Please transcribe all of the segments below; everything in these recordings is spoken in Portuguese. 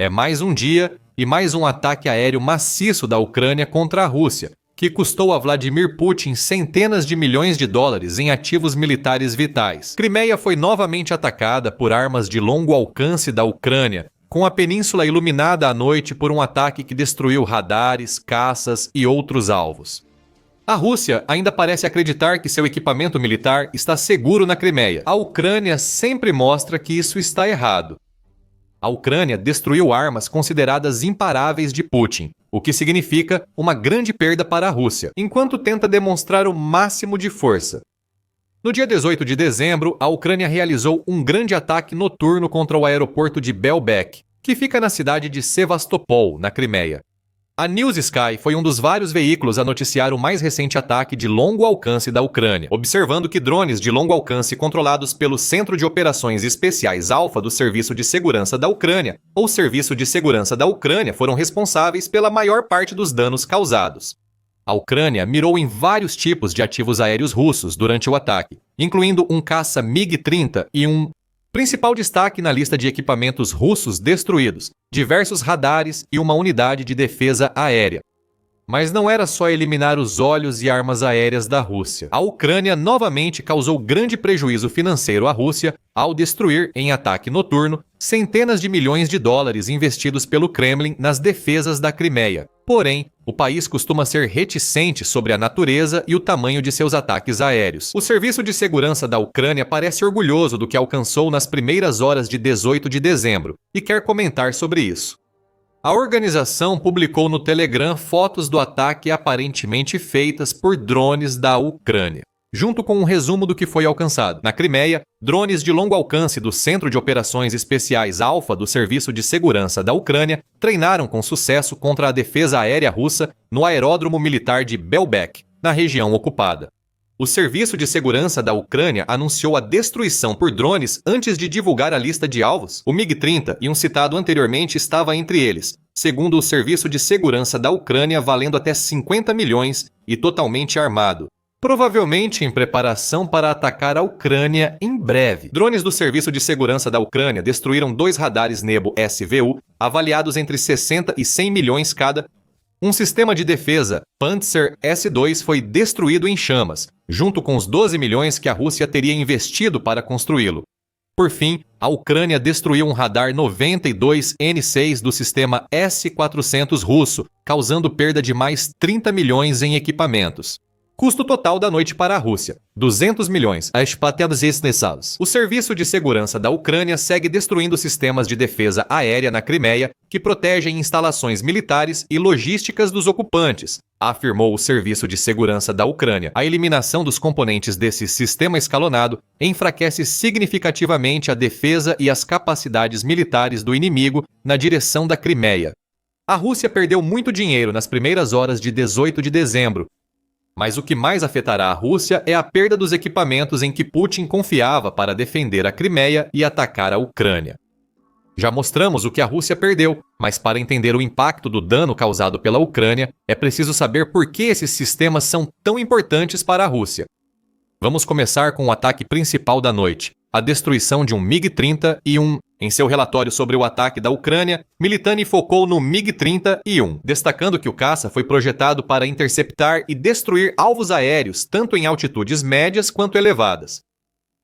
É mais um dia e mais um ataque aéreo maciço da Ucrânia contra a Rússia, que custou a Vladimir Putin centenas de milhões de dólares em ativos militares vitais. Crimeia foi novamente atacada por armas de longo alcance da Ucrânia, com a península iluminada à noite por um ataque que destruiu radares, caças e outros alvos. A Rússia ainda parece acreditar que seu equipamento militar está seguro na Crimeia. A Ucrânia sempre mostra que isso está errado. A Ucrânia destruiu armas consideradas imparáveis de Putin, o que significa uma grande perda para a Rússia, enquanto tenta demonstrar o máximo de força. No dia 18 de dezembro, a Ucrânia realizou um grande ataque noturno contra o aeroporto de Belbek, que fica na cidade de Sevastopol, na Crimeia. A News Sky foi um dos vários veículos a noticiar o mais recente ataque de longo alcance da Ucrânia, observando que drones de longo alcance controlados pelo Centro de Operações Especiais Alfa do Serviço de Segurança da Ucrânia, ou Serviço de Segurança da Ucrânia, foram responsáveis pela maior parte dos danos causados. A Ucrânia mirou em vários tipos de ativos aéreos russos durante o ataque, incluindo um caça MiG-30 e um principal destaque na lista de equipamentos russos destruídos, diversos radares e uma unidade de defesa aérea. Mas não era só eliminar os olhos e armas aéreas da Rússia. A Ucrânia novamente causou grande prejuízo financeiro à Rússia ao destruir, em ataque noturno, centenas de milhões de dólares investidos pelo Kremlin nas defesas da Crimeia. Porém, o país costuma ser reticente sobre a natureza e o tamanho de seus ataques aéreos. O Serviço de Segurança da Ucrânia parece orgulhoso do que alcançou nas primeiras horas de 18 de dezembro e quer comentar sobre isso. A organização publicou no Telegram fotos do ataque aparentemente feitas por drones da Ucrânia, junto com um resumo do que foi alcançado. Na Crimeia, drones de longo alcance do Centro de Operações Especiais Alfa do Serviço de Segurança da Ucrânia treinaram com sucesso contra a defesa aérea russa no aeródromo militar de Belbek, na região ocupada. O Serviço de Segurança da Ucrânia anunciou a destruição por drones antes de divulgar a lista de alvos. O MiG-30 e um citado anteriormente estava entre eles, segundo o Serviço de Segurança da Ucrânia, valendo até 50 milhões e totalmente armado, provavelmente em preparação para atacar a Ucrânia em breve. Drones do Serviço de Segurança da Ucrânia destruíram 2 radares Nebo SVU, avaliados entre 60 e 100 milhões cada. Um sistema de defesa Pantsir S-2 foi destruído em chamas, junto com os 12 milhões que a Rússia teria investido para construí-lo. Por fim, a Ucrânia destruiu um radar 92N6 do sistema S-400 russo, causando perda de mais 30 milhões em equipamentos. Custo total da noite para a Rússia, 200 milhões. O Serviço de Segurança da Ucrânia segue destruindo sistemas de defesa aérea na Crimeia que protegem instalações militares e logísticas dos ocupantes, afirmou o Serviço de Segurança da Ucrânia. A eliminação dos componentes desse sistema escalonado enfraquece significativamente a defesa e as capacidades militares do inimigo na direção da Crimeia. A Rússia perdeu muito dinheiro nas primeiras horas de 18 de dezembro, mas o que mais afetará a Rússia é a perda dos equipamentos em que Putin confiava para defender a Crimeia e atacar a Ucrânia. Já mostramos o que a Rússia perdeu, mas para entender o impacto do dano causado pela Ucrânia, é preciso saber por que esses sistemas são tão importantes para a Rússia. Vamos começar com o ataque principal da noite, a destruição de um MiG-30 e um... Em seu relatório sobre o ataque da Ucrânia, Militani focou no MiG-30 e 1, destacando que o caça foi projetado para interceptar e destruir alvos aéreos, tanto em altitudes médias quanto elevadas.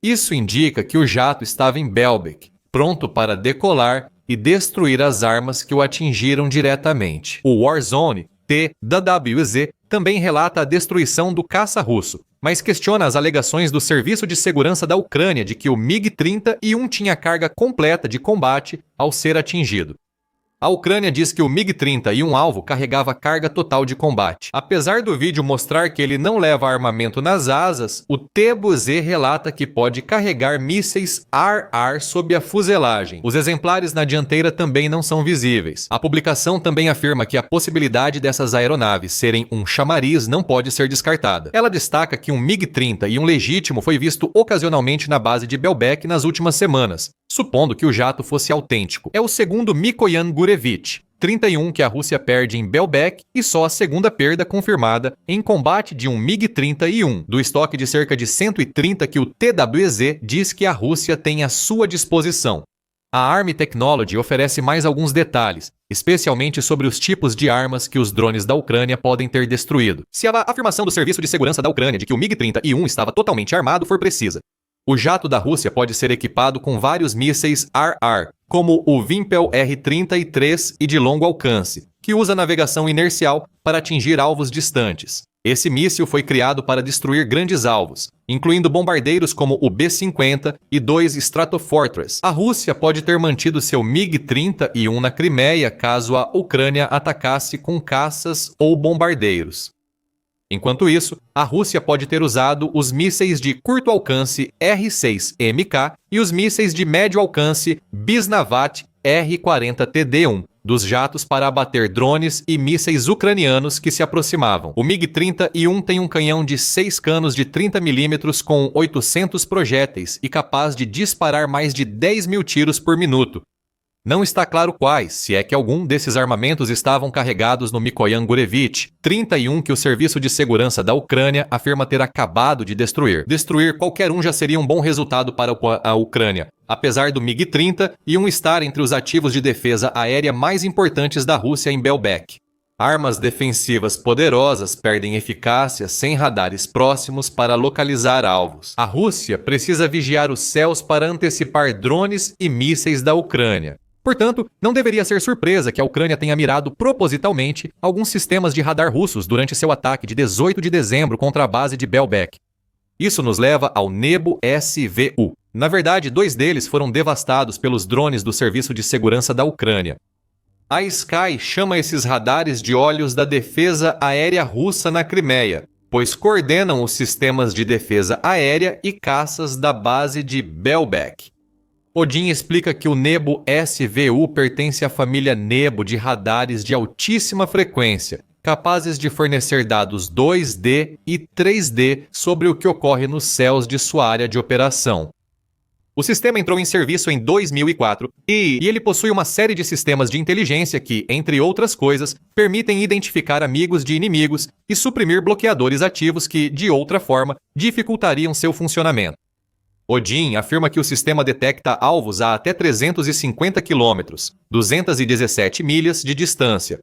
Isso indica que o jato estava em Belbek, pronto para decolar e destruir as armas que o atingiram diretamente. O Warzone TWZ também relata a destruição do caça russo, mas questiona as alegações do Serviço de Segurança da Ucrânia de que o MiG-30 e 1 tinha carga completa de combate ao ser atingido. A Ucrânia diz que o MiG-30 e um alvo carregava carga total de combate. Apesar do vídeo mostrar que ele não leva armamento nas asas, o TWZ relata que pode carregar mísseis ar-ar sob a fuselagem. Os exemplares na dianteira também não são visíveis. A publicação também afirma que a possibilidade dessas aeronaves serem um chamariz não pode ser descartada. Ela destaca que um MiG-30 e um legítimo foi visto ocasionalmente na base de Belbek nas últimas semanas, supondo que o jato fosse autêntico. É o segundo Mikoyan Gurevich, 31 que a Rússia perde em Belbek e só a segunda perda confirmada em combate de um MiG-31, do estoque de cerca de 130 que o TWZ diz que a Rússia tem à sua disposição. A Army Technology oferece mais alguns detalhes, especialmente sobre os tipos de armas que os drones da Ucrânia podem ter destruído, se a afirmação do Serviço de Segurança da Ucrânia de que o MiG-31 estava totalmente armado for precisa. O jato da Rússia pode ser equipado com vários mísseis RR, como o Vympel R-33 e de longo alcance, que usa navegação inercial para atingir alvos distantes. Esse míssil foi criado para destruir grandes alvos, incluindo bombardeiros como o B-50 e 2 Stratofortress. A Rússia pode ter mantido seu MiG-31 na Crimeia caso a Ucrânia atacasse com caças ou bombardeiros. Enquanto isso, a Rússia pode ter usado os mísseis de curto alcance R-6MK e os mísseis de médio alcance Bisnavat R-40TD1 dos jatos para abater drones e mísseis ucranianos que se aproximavam. O MiG-31 tem um canhão de 6 canos de 30 mm com 800 projéteis e capaz de disparar mais de 10 mil tiros por minuto. Não está claro quais, se é que algum desses armamentos estavam carregados no Mikoyan Gurevich 31 que o Serviço de Segurança da Ucrânia afirma ter acabado de destruir. Destruir qualquer um já seria um bom resultado para a Ucrânia, apesar do MiG-31 estar entre os ativos de defesa aérea mais importantes da Rússia em Belbek. Armas defensivas poderosas perdem eficácia sem radares próximos para localizar alvos. A Rússia precisa vigiar os céus para antecipar drones e mísseis da Ucrânia. Portanto, não deveria ser surpresa que a Ucrânia tenha mirado propositalmente alguns sistemas de radar russos durante seu ataque de 18 de dezembro contra a base de Belbek. Isso nos leva ao Nebo SVU. Na verdade, 2 deles foram devastados pelos drones do Serviço de Segurança da Ucrânia. A Sky chama esses radares de olhos da defesa aérea russa na Crimeia, pois coordenam os sistemas de defesa aérea e caças da base de Belbek. Odin explica que o Nebo SVU pertence à família Nebo de radares de altíssima frequência, capazes de fornecer dados 2D e 3D sobre o que ocorre nos céus de sua área de operação. O sistema entrou em serviço em 2004 e ele possui uma série de sistemas de inteligência que, entre outras coisas, permitem identificar amigos de inimigos e suprimir bloqueadores ativos que, de outra forma, dificultariam seu funcionamento. Odin afirma que o sistema detecta alvos a até 350 km, 217 milhas de distância.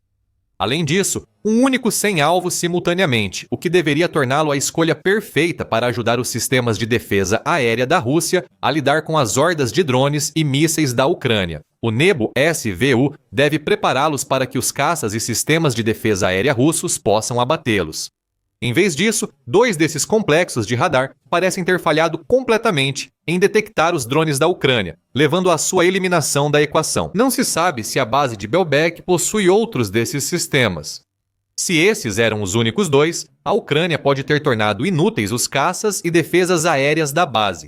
Além disso, um único 100 alvos simultaneamente, o que deveria torná-lo a escolha perfeita para ajudar os sistemas de defesa aérea da Rússia a lidar com as hordas de drones e mísseis da Ucrânia. O Nebo SVU deve prepará-los para que os caças e sistemas de defesa aérea russos possam abatê-los. Em vez disso, 2 desses complexos de radar parecem ter falhado completamente em detectar os drones da Ucrânia, levando à sua eliminação da equação. Não se sabe se a base de Belbek possui outros desses sistemas. Se esses eram os únicos 2, a Ucrânia pode ter tornado inúteis os caças e defesas aéreas da base.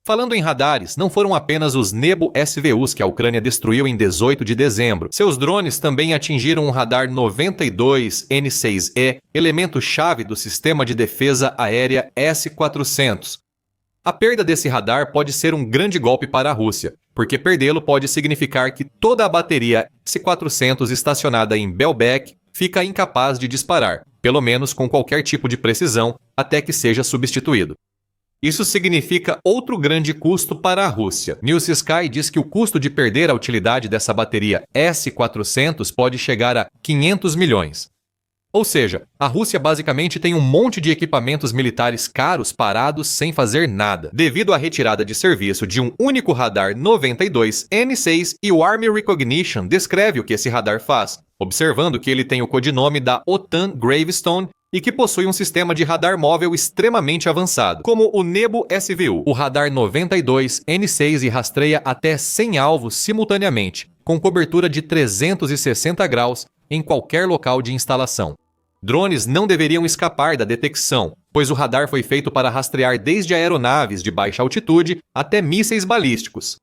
Falando em radares, não foram apenas os Nebo SVUs que a Ucrânia destruiu em 18 de dezembro. Seus drones também atingiram o radar 92N6E, elemento-chave do sistema de defesa aérea S-400. A perda desse radar pode ser um grande golpe para a Rússia, porque perdê-lo pode significar que toda a bateria S-400 estacionada em Belbek fica incapaz de disparar, pelo menos com qualquer tipo de precisão, até que seja substituído. Isso significa outro grande custo para a Rússia. News Sky diz que o custo de perder a utilidade dessa bateria S-400 pode chegar a 500 milhões. Ou seja, a Rússia basicamente tem um monte de equipamentos militares caros parados sem fazer nada, devido à retirada de serviço de um único radar 92N6 e o Army Recognition descreve o que esse radar faz, observando que ele tem o codinome da OTAN Gravestone e que possui um sistema de radar móvel extremamente avançado, como o Nebo SVU. O radar 92N6 rastreia até 100 alvos simultaneamente, com cobertura de 360 graus em qualquer local de instalação. Drones não deveriam escapar da detecção, pois o radar foi feito para rastrear desde aeronaves de baixa altitude até mísseis balísticos.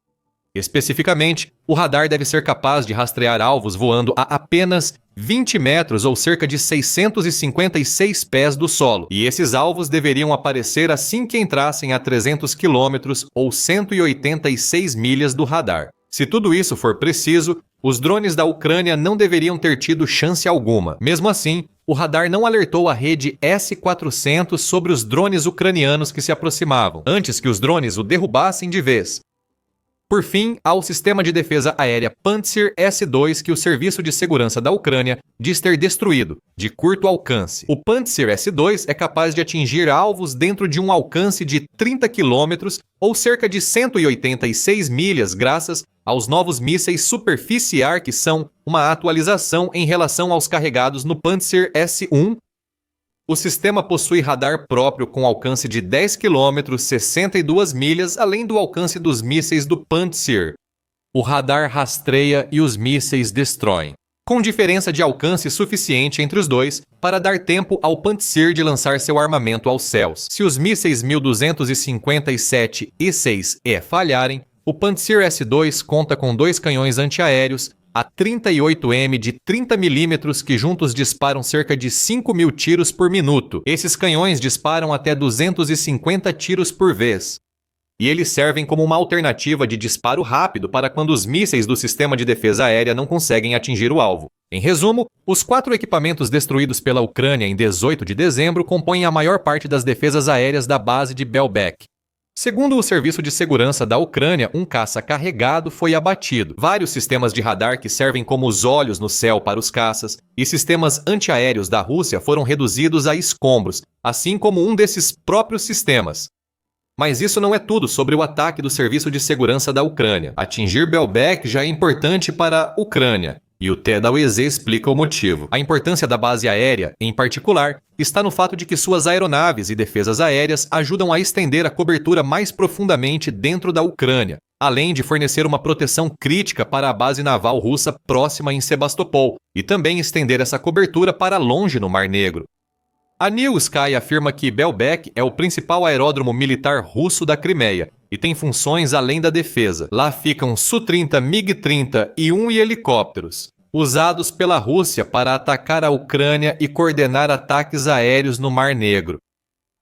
Especificamente, o radar deve ser capaz de rastrear alvos voando a apenas 20 metros ou cerca de 656 pés do solo, e esses alvos deveriam aparecer assim que entrassem a 300 quilômetros ou 186 milhas do radar. Se tudo isso for preciso, os drones da Ucrânia não deveriam ter tido chance alguma. Mesmo assim, o radar não alertou a rede S-400 sobre os drones ucranianos que se aproximavam, antes que os drones o derrubassem de vez. Por fim, há o sistema de defesa aérea Pantsir S-2 que o Serviço de Segurança da Ucrânia diz ter destruído, de curto alcance. O Pantsir S-2 é capaz de atingir alvos dentro de um alcance de 30 quilômetros ou cerca de 186 milhas graças aos novos mísseis superficiar que são uma atualização em relação aos carregados no Pantsir S-1. O sistema possui radar próprio com alcance de 10 km, 62 milhas, além do alcance dos mísseis do Pantsir. O radar rastreia e os mísseis destroem, com diferença de alcance suficiente entre os dois para dar tempo ao Pantsir de lançar seu armamento aos céus. Se os mísseis 1257 e 6E falharem, o Pantsir S-2 conta com 2 canhões antiaéreos a 38M de 30 mm que juntos disparam cerca de 5.000 tiros por minuto. Esses canhões disparam até 250 tiros por vez. E eles servem como uma alternativa de disparo rápido para quando os mísseis do sistema de defesa aérea não conseguem atingir o alvo. Em resumo, os 4 equipamentos destruídos pela Ucrânia em 18 de dezembro compõem a maior parte das defesas aéreas da base de Belbek. Segundo o Serviço de Segurança da Ucrânia, um caça carregado foi abatido. Vários sistemas de radar que servem como os olhos no céu para os caças e sistemas antiaéreos da Rússia foram reduzidos a escombros, assim como um desses próprios sistemas. Mas isso não é tudo sobre o ataque do Serviço de Segurança da Ucrânia. Atingir Belbek já é importante para a Ucrânia. E o TWZ explica o motivo. A importância da base aérea, em particular, está no fato de que suas aeronaves e defesas aéreas ajudam a estender a cobertura mais profundamente dentro da Ucrânia, além de fornecer uma proteção crítica para a base naval russa próxima em Sebastopol, e também estender essa cobertura para longe no Mar Negro. A New Sky afirma que Belbek é o principal aeródromo militar russo da Crimeia e tem funções além da defesa. Lá ficam Su-30, MiG-30 e helicópteros, usados pela Rússia para atacar a Ucrânia e coordenar ataques aéreos no Mar Negro.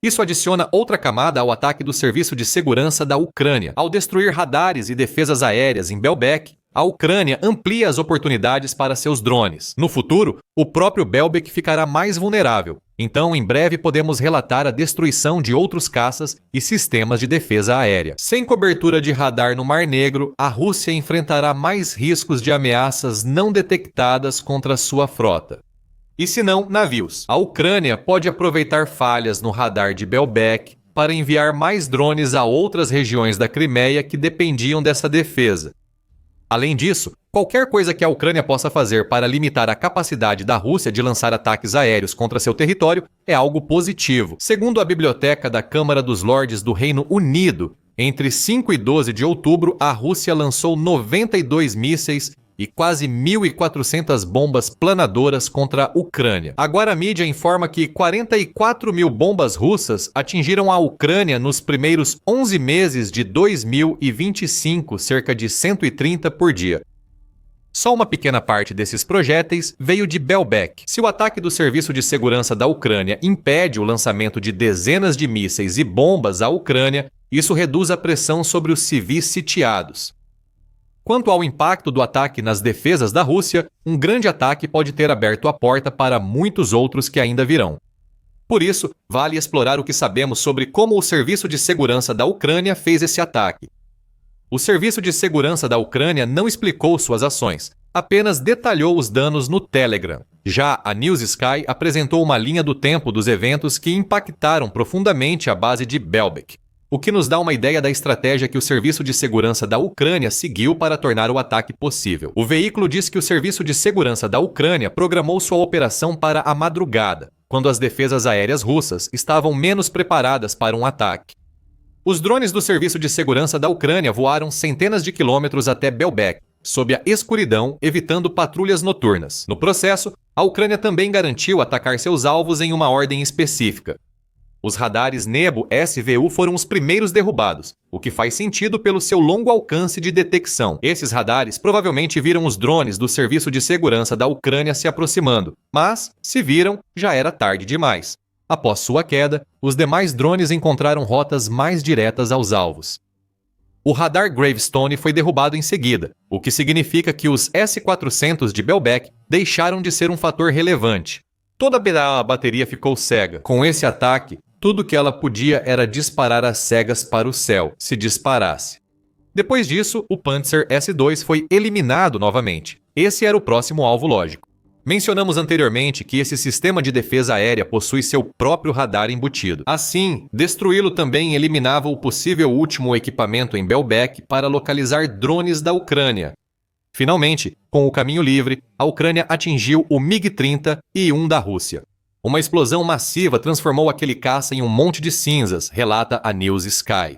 Isso adiciona outra camada ao ataque do Serviço de Segurança da Ucrânia. Ao destruir radares e defesas aéreas em Belbek, a Ucrânia amplia as oportunidades para seus drones. No futuro, o próprio Belbek ficará mais vulnerável. Então, em breve, podemos relatar a destruição de outros caças e sistemas de defesa aérea. Sem cobertura de radar no Mar Negro, a Rússia enfrentará mais riscos de ameaças não detectadas contra sua frota. E se não, navios. A Ucrânia pode aproveitar falhas no radar de Belbek para enviar mais drones a outras regiões da Crimeia que dependiam dessa defesa. Além disso, qualquer coisa que a Ucrânia possa fazer para limitar a capacidade da Rússia de lançar ataques aéreos contra seu território é algo positivo. Segundo a Biblioteca da Câmara dos Lordes do Reino Unido, entre 5 e 12 de outubro, a Rússia lançou 92 mísseis e quase 1.400 bombas planadoras contra a Ucrânia. Agora a mídia informa que 44 mil bombas russas atingiram a Ucrânia nos primeiros 11 meses de 2025, cerca de 130 por dia. Só uma pequena parte desses projéteis veio de Belbek. Se o ataque do Serviço de Segurança da Ucrânia impede o lançamento de dezenas de mísseis e bombas à Ucrânia, isso reduz a pressão sobre os civis sitiados. Quanto ao impacto do ataque nas defesas da Rússia, um grande ataque pode ter aberto a porta para muitos outros que ainda virão. Por isso, vale explorar o que sabemos sobre como o Serviço de Segurança da Ucrânia fez esse ataque. O Serviço de Segurança da Ucrânia não explicou suas ações, apenas detalhou os danos no Telegram. Já a News Sky apresentou uma linha do tempo dos eventos que impactaram profundamente a base de Belbek, o que nos dá uma ideia da estratégia que o Serviço de Segurança da Ucrânia seguiu para tornar o ataque possível. O veículo diz que o Serviço de Segurança da Ucrânia programou sua operação para a madrugada, quando as defesas aéreas russas estavam menos preparadas para um ataque. Os drones do Serviço de Segurança da Ucrânia voaram centenas de quilômetros até Belbek, sob a escuridão, evitando patrulhas noturnas. No processo, a Ucrânia também garantiu atacar seus alvos em uma ordem específica. Os radares Nebo-SVU foram os primeiros derrubados, o que faz sentido pelo seu longo alcance de detecção. Esses radares provavelmente viram os drones do Serviço de Segurança da Ucrânia se aproximando, mas, se viram, já era tarde demais. Após sua queda, os demais drones encontraram rotas mais diretas aos alvos. O radar Gravestone foi derrubado em seguida, o que significa que os S-400 de Belbek deixaram de ser um fator relevante. Toda a bateria ficou cega. Com esse ataque, tudo que ela podia era disparar às cegas para o céu, se disparasse. Depois disso, o Panzer S-2 foi eliminado novamente. Esse era o próximo alvo lógico. Mencionamos anteriormente que esse sistema de defesa aérea possui seu próprio radar embutido. Assim, destruí-lo também eliminava o possível último equipamento em Belbek para localizar drones da Ucrânia. Finalmente, com o caminho livre, a Ucrânia atingiu o MiG-30 e um da Rússia. Uma explosão massiva transformou aquele caça em um monte de cinzas, relata a News Sky.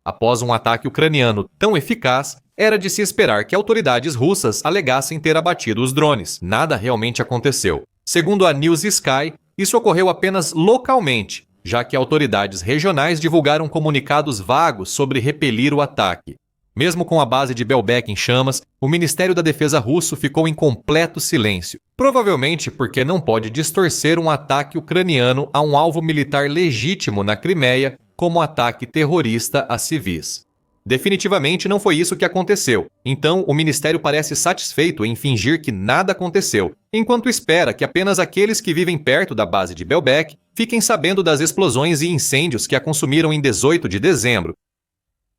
Após um ataque ucraniano tão eficaz, era de se esperar que autoridades russas alegassem ter abatido os drones. Nada realmente aconteceu. Segundo a News Sky, isso ocorreu apenas localmente, já que autoridades regionais divulgaram comunicados vagos sobre repelir o ataque. Mesmo com a base de Belbek em chamas, o Ministério da Defesa russo ficou em completo silêncio, provavelmente porque não pode distorcer um ataque ucraniano a um alvo militar legítimo na Crimeia como ataque terrorista a civis. Definitivamente não foi isso que aconteceu, então o Ministério parece satisfeito em fingir que nada aconteceu, enquanto espera que apenas aqueles que vivem perto da base de Belbek fiquem sabendo das explosões e incêndios que a consumiram em 18 de dezembro.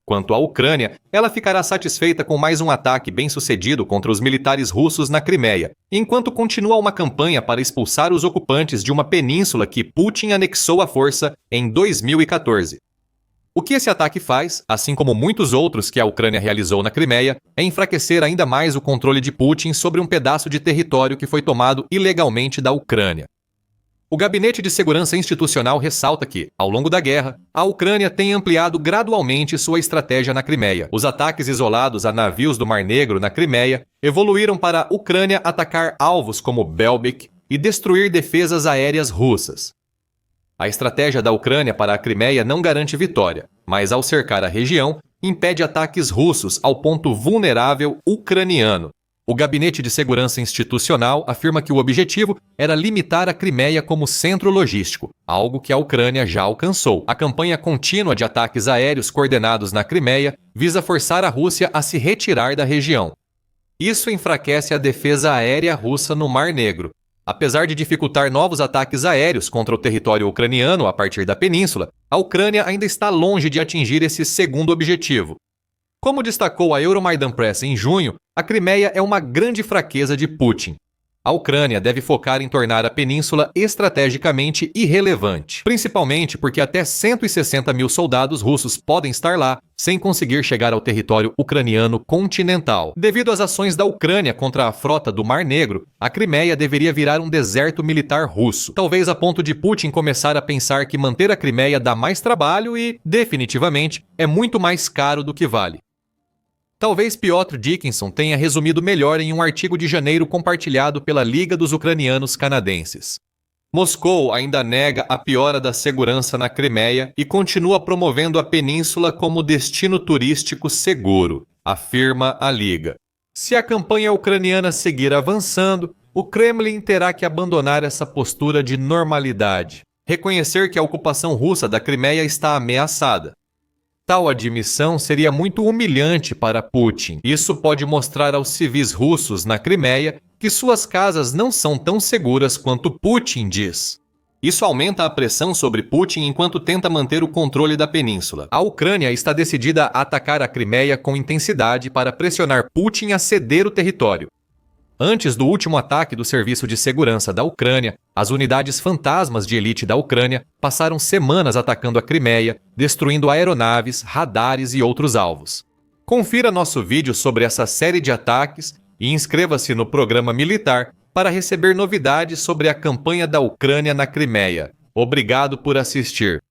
Quanto à Ucrânia, ela ficará satisfeita com mais um ataque bem-sucedido contra os militares russos na Crimeia, enquanto continua uma campanha para expulsar os ocupantes de uma península que Putin anexou à força em 2014. O que esse ataque faz, assim como muitos outros que a Ucrânia realizou na Crimeia, é enfraquecer ainda mais o controle de Putin sobre um pedaço de território que foi tomado ilegalmente da Ucrânia. O Gabinete de Segurança Institucional ressalta que, ao longo da guerra, a Ucrânia tem ampliado gradualmente sua estratégia na Crimeia. Os ataques isolados a navios do Mar Negro na Crimeia evoluíram para a Ucrânia atacar alvos como Belbek e destruir defesas aéreas russas. A estratégia da Ucrânia para a Crimeia não garante vitória, mas ao cercar a região, impede ataques russos ao ponto vulnerável ucraniano. O Gabinete de Segurança Institucional afirma que o objetivo era limitar a Crimeia como centro logístico, algo que a Ucrânia já alcançou. A campanha contínua de ataques aéreos coordenados na Crimeia visa forçar a Rússia a se retirar da região. Isso enfraquece a defesa aérea russa no Mar Negro. Apesar de dificultar novos ataques aéreos contra o território ucraniano a partir da península, a Ucrânia ainda está longe de atingir esse segundo objetivo. Como destacou a Euromaidan Press em junho, a Crimeia é uma grande fraqueza de Putin. A Ucrânia deve focar em tornar a península estrategicamente irrelevante, principalmente porque até 160 mil soldados russos podem estar lá sem conseguir chegar ao território ucraniano continental. Devido às ações da Ucrânia contra a frota do Mar Negro, a Crimeia deveria virar um deserto militar russo, talvez a ponto de Putin começar a pensar que manter a Crimeia dá mais trabalho e, definitivamente, é muito mais caro do que vale. Talvez Piotr Dickinson tenha resumido melhor em um artigo de janeiro compartilhado pela Liga dos Ucranianos Canadenses. Moscou ainda nega a piora da segurança na Crimeia e continua promovendo a península como destino turístico seguro, afirma a Liga. Se a campanha ucraniana seguir avançando, o Kremlin terá que abandonar essa postura de normalidade, reconhecer que a ocupação russa da Crimeia está ameaçada. Tal admissão seria muito humilhante para Putin. Isso pode mostrar aos civis russos na Crimeia que suas casas não são tão seguras quanto Putin diz. Isso aumenta a pressão sobre Putin enquanto tenta manter o controle da península. A Ucrânia está decidida a atacar a Crimeia com intensidade para pressionar Putin a ceder o território. Antes do último ataque do Serviço de Segurança da Ucrânia, as unidades fantasmas de elite da Ucrânia passaram semanas atacando a Crimeia, destruindo aeronaves, radares e outros alvos. Confira nosso vídeo sobre essa série de ataques e inscreva-se no programa militar para receber novidades sobre a campanha da Ucrânia na Crimeia. Obrigado por assistir.